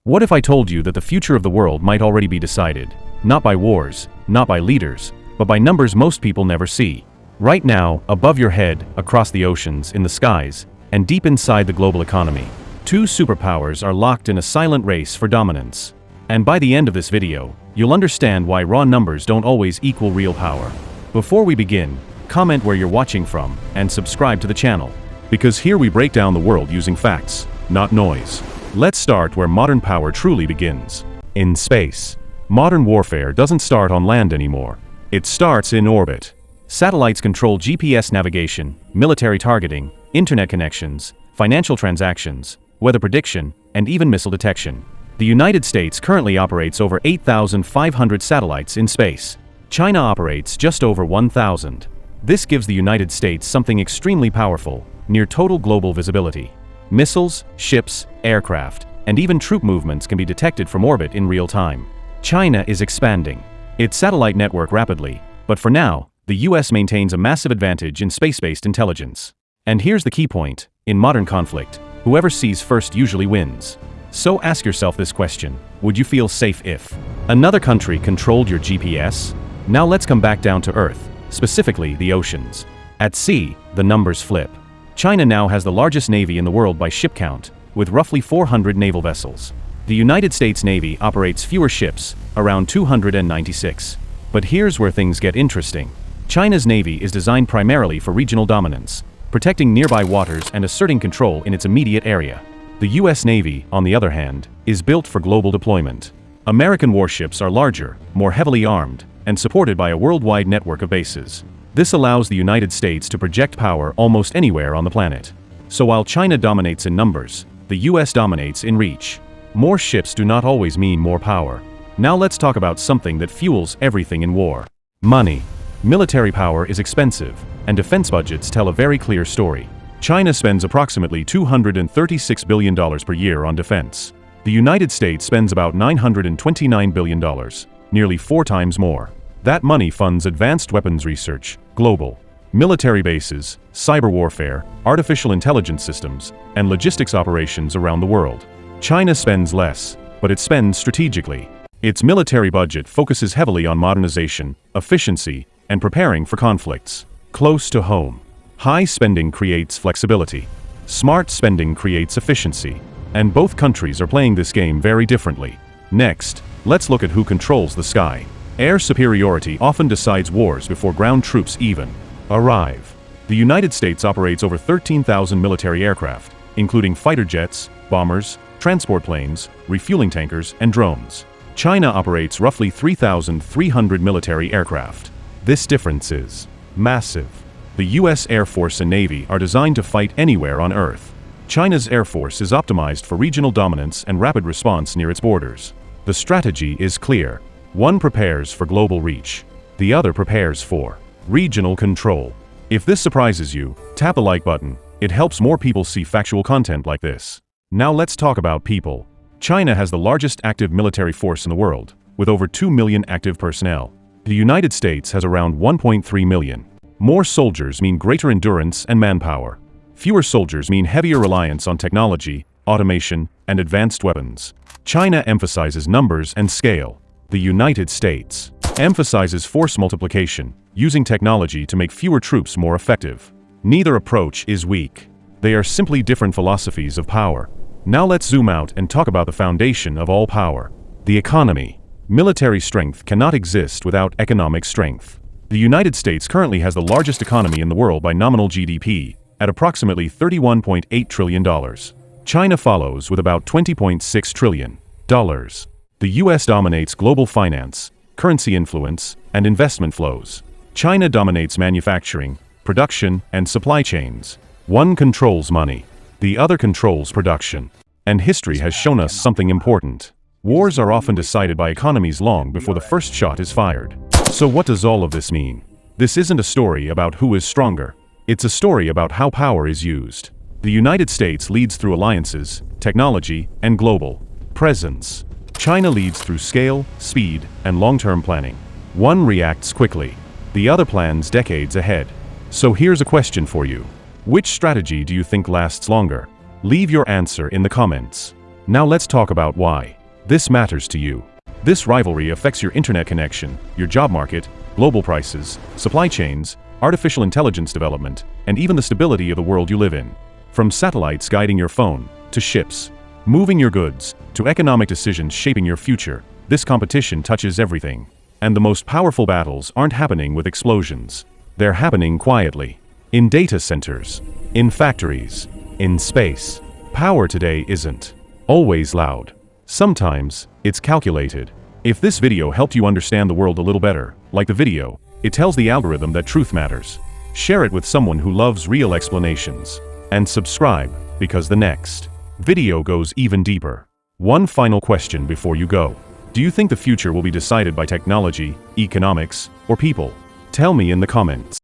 What if I told you that the future of the world might already be decided? Not by wars, not by leaders, but by numbers most people never see. Right now, above your head, across the oceans, in the skies, and deep inside the global economy, two superpowers are locked in a silent race for dominance. And by the end of this video, you'll understand why raw numbers don't always equal real power. Before we begin, comment where you're watching from, and subscribe to the channel. Because here we break down the world using facts, not noise. Let's start where modern power truly begins. In space. Modern warfare doesn't start on land anymore. It starts in orbit. Satellites control GPS navigation, military targeting, internet connections, financial transactions, weather prediction, and even missile detection. The United States currently operates over 8,500 satellites in space. China operates just over 1,000. This gives the United States something extremely powerful, near total global visibility. Missiles, ships, aircraft, and even troop movements can be detected from orbit in real time. China is expanding its satellite network rapidly, but for now, the US maintains a massive advantage in space-based intelligence. And here's the key point: in modern conflict, whoever sees first usually wins. So ask yourself this question: would you feel safe if another country controlled your GPS? Now let's come back down to Earth, specifically the oceans. At sea, the numbers flip. China now has the largest navy in the world by ship count, with roughly 400 naval vessels. The United States Navy operates fewer ships, around 296. But here's where things get interesting. China's navy is designed primarily for regional dominance, protecting nearby waters and asserting control in its immediate area. The US Navy, on the other hand, is built for global deployment. American warships are larger, more heavily armed, and supported by a worldwide network of bases. This allows the United States to project power almost anywhere on the planet. So while China dominates in numbers, the US dominates in reach. More ships do not always mean more power. Now let's talk about something that fuels everything in war: money. Military power is expensive, and defense budgets tell a very clear story. China spends approximately $236 billion per year on defense. The United States spends about $929 billion, nearly 4 times more. That money funds advanced weapons research, global military bases, cyber warfare, artificial intelligence systems, and logistics operations around the world. China spends less, but it spends strategically. Its military budget focuses heavily on modernization, efficiency, and preparing for conflicts. Close to home. High spending creates flexibility. Smart spending creates efficiency. And both countries are playing this game very differently. Next, let's look at who controls the sky. Air superiority often decides wars before ground troops even arrive. The United States operates over 13,000 military aircraft, including fighter jets, bombers, transport planes, refueling tankers, and drones. China operates roughly 3,300 military aircraft. This difference is massive. The US Air Force and Navy are designed to fight anywhere on Earth. China's Air Force is optimized for regional dominance and rapid response near its borders. The strategy is clear. One prepares for global reach. The other prepares for regional control. If this surprises you, tap the like button. It helps more people see factual content like this. Now let's talk about people. China has the largest active military force in the world, with over 2 million active personnel. The United States has around 1.3 million. More soldiers mean greater endurance and manpower. Fewer soldiers mean heavier reliance on technology, automation, and advanced weapons. China emphasizes numbers and scale. The United States emphasizes force multiplication, using technology to make fewer troops more effective. Neither approach is weak. They are simply different philosophies of power. Now let's zoom out and talk about the foundation of all power: the economy. Military strength cannot exist without economic strength. The United States currently has the largest economy in the world by nominal GDP, at approximately $31.8 trillion. China follows with about $20.6 trillion. The US dominates global finance, currency influence, and investment flows. China dominates manufacturing, production, and supply chains. One controls money. The other controls production. And history has shown us something important. Wars are often decided by economies long before the first shot is fired. So what does all of this mean? This isn't a story about who is stronger. It's a story about how power is used. The United States leads through alliances, technology, and global presence. China leads through scale, speed, and long-term planning. One reacts quickly. The other plans decades ahead. So here's a question for you. Which strategy do you think lasts longer? Leave your answer in the comments. Now let's talk about why. This matters to you. This rivalry affects your internet connection, your job market, global prices, supply chains, artificial intelligence development, and even the stability of the world you live in. From satellites guiding your phone, to ships moving your goods, to economic decisions shaping your future, this competition touches everything. And the most powerful battles aren't happening with explosions. They're happening quietly. In data centers, in factories, in space. Power today isn't always loud. Sometimes, it's calculated. If this video helped you understand the world a little better, like the video, it tells the algorithm that truth matters. Share it with someone who loves real explanations. And subscribe, because the next video goes even deeper. One final question before you go. Do you think the future will be decided by technology, economics, or people? Tell me in the comments.